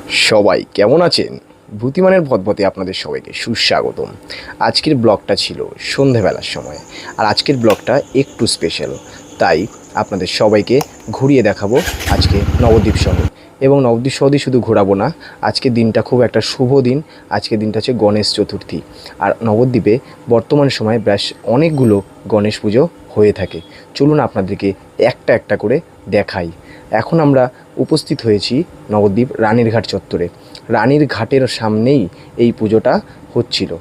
সবাই কেমন আছেন? ভূতিমানের ভদভদে আপনাদের সবাইকে সুস্বাগতম। আজকের ব্লগটা ছিল সন্ধেবেলার সময়, আর আজকের ব্লগটা একটু স্পেশাল, তাই আপনাদের সবাইকে ঘুরিয়ে দেখাবো আজকে নবদ্বীপ শহর। এবং নবদ্বীপ শহরই শুধু ঘোরাবো না, আজকের দিনটা খুব একটা শুভ দিন। আজকের দিনটা হচ্ছে গণেশ চতুর্থী, আর নবদ্বীপে বর্তমান সময়ে বেশ অনেকগুলো গণেশ পুজো হয়ে থাকে। চলুন আপনাদেরকে একটা একটা করে দেখাই। এখন আমরা উপস্থিত হয়েছি নবদ্বীপ রানীর ঘাট চত্বরে। রানীর ঘাটের সামনেই এই পুজোটা হচ্ছিল।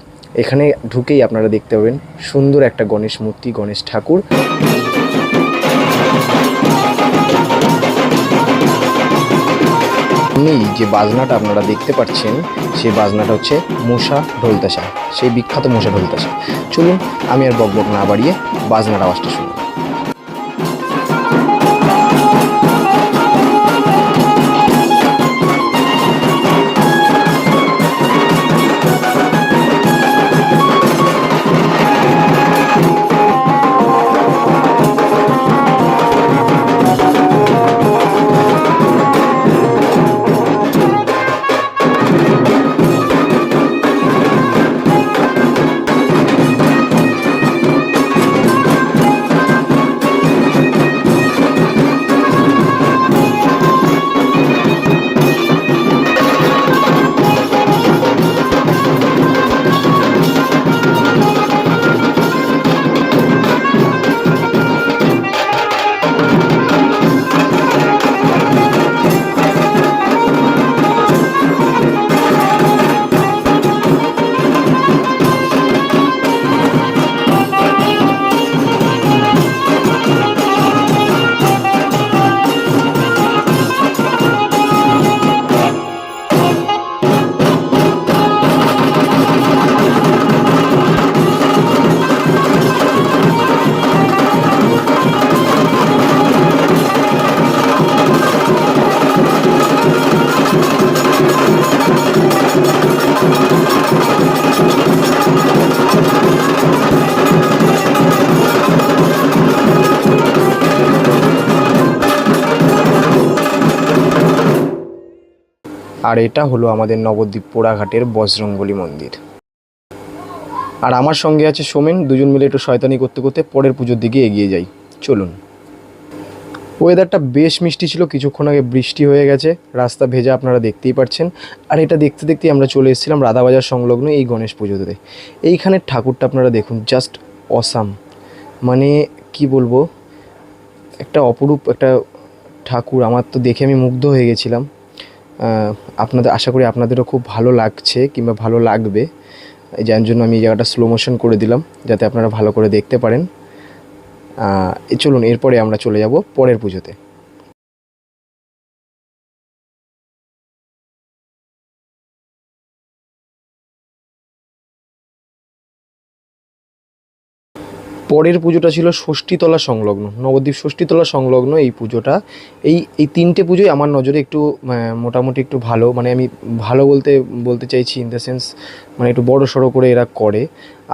এখানে ঢুকেই আপনারা দেখতে পাবেন সুন্দর একটা গণেশ মূর্তি, গণেশ ঠাকুর। যে বাজনাটা আপনারা দেখতে পাচ্ছেন, সেই বাজনাটা হচ্ছে মশা ঢোলতাশা, সেই বিখ্যাত মশা ঢোলতাশা। চলুন আমি আর বকবক না বাড়িয়ে বাজনার আওয়াজটা শুনুন। আর এটা হলো আমাদের নবদ্বীপ পোড়াঘাটের বজরংবলী মন্দির। আর আমার সঙ্গে আছে সোমেন, দুজন মিলে একটু শয়তানি করতে করতে পরের পুজোর দিকে এগিয়ে যাই। চলুন। ওয়েদারটা বেশ মিষ্টি ছিল, কিছুক্ষণ আগে বৃষ্টি হয়ে গেছে, রাস্তা ভেজা আপনারা দেখতেই পাচ্ছেন। আর এটা দেখতে দেখতেই আমরা চলে এসেছিলাম রাধাবাজার সংলগ্ন এই গণেশ পুজোতে। এইখানের ঠাকুরটা আপনারা দেখুন, জাস্ট অসাম, মানে কি বলবো, একটা অপরূপ একটা ঠাকুর। আমার তো দেখে আমি মুগ্ধ হয়ে গেছিলাম। আপনাদের আশা করি আপনাদেরও খুব ভালো লাগছে কিংবা ভালো লাগবে, যার জন্য আমি এই জায়গাটা স্লো মোশন করে দিলাম যাতে আপনারা ভালো করে দেখতে পারেন। চলুন এরপরে আমরা চলে যাব পরের পুজোতে। পরের পুজোটা ছিল ষষ্ঠীতলা সংলগ্ন, নবদ্বীপ ষষ্ঠীতলা সংলগ্ন এই পুজোটা। এই তিনটে পুজোই আমার নজরে একটু মোটামুটি একটু ভালো, মানে আমি ভালো বলতে চাইছি ইন দ্য সেন্স, মানে একটু বড় সড়ো করে এরা করে।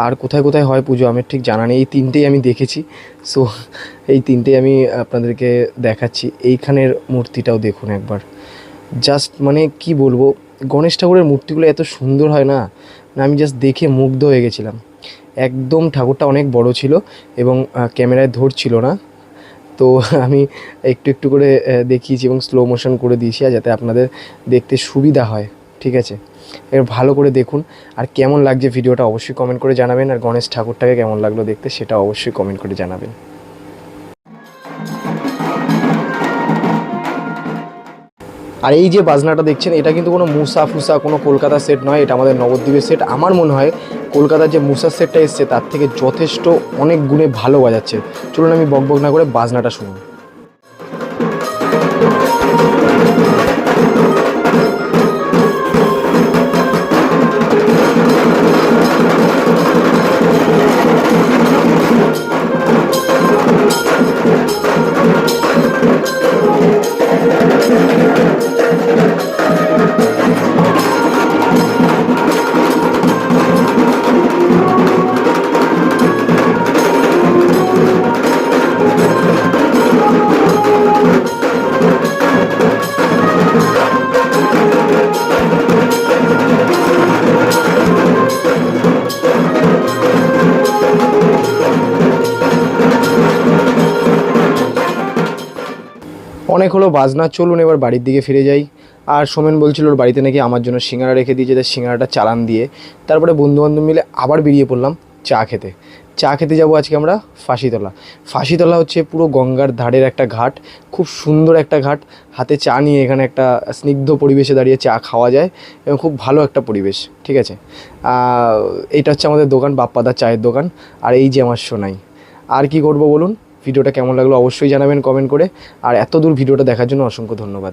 আর কোথায় কোথায় হয় পুজো আমার ঠিক জানা নেই, এই তিনটেই আমি দেখেছি। সো এই তিনটেই আমি আপনাদেরকে দেখাচ্ছি। এইখানের মূর্তিটাও দেখুন একবার, জাস্ট মানে কি বলবো, গণেশ ঠাকুরের মূর্তিগুলো এত সুন্দর হয় না, আমি জাস্ট দেখে মুগ্ধ হয়ে গেছিলাম। একদম ঠাকুরটা অনেক বড় ছিল এবং ক্যামেরায় ধরছিল না, তো আমি একটু একটু করে দেখিয়েছি এবং স্লো মোশন করে দিয়েছি যাতে আপনাদের দেখতে সুবিধা হয়। ঠিক আছে, এবার ভালো করে দেখুন। আর কেমন লাগছে ভিডিওটা অবশ্যই কমেন্ট করে জানাবেন, আর গণেশ ঠাকুরটাকে কেমন লাগলো দেখতে সেটা অবশ্যই কমেন্ট করে জানাবেন। আর এই যে বাজনাটা দেখছেন, এটা কিন্তু কোনো মুসা ফুসা কোনো কলকাতা সেট নয়, এটা আমাদের নবদ্বীপের সেট। আমার মনে হয় কলকাতার যে মুসার সেটটা এসছে তার থেকে যথেষ্ট অনেক গুণে ভালো বাজাচ্ছে। চলুন আমি বকবক না করে বাজনাটা শুনুন। অনেক হলো বাজনা, চলুন এবার বাড়ির দিকে ফিরে যাই। আর সোমেন বলছিল ওর বাড়িতে নাকি আমার জন্য সিঙ্গারা রেখে দিয়েছে, তাই সিঙ্গারাটা চালান দিয়ে তারপরে বন্ধুবান্ধব মিলে আবার বেরিয়ে পড়লাম চা খেতে। চা খেতে যাবো আজকে আমরা ফাঁসিতলা। ফাঁসিতলা হচ্ছে পুরো গঙ্গার ধারের একটা ঘাট, খুব সুন্দর একটা ঘাট। হাতে চা নিয়ে এখানে একটা স্নিগ্ধ পরিবেশে দাঁড়িয়ে চা খাওয়া যায় এবং খুব ভালো একটা পরিবেশ, ঠিক আছে। এইটা হচ্ছে আমাদের দোকান, বাপ্পাদার চায়ের দোকান। আর এই যে আমার সোনাই। আর কি করব বলুন, ভিডিওটা কেমন লাগলো অবশ্যই জানাবেন কমেন্ট করে। আর এত দূর ভিডিওটা দেখার জন্য অসংখ্য ধন্যবাদ।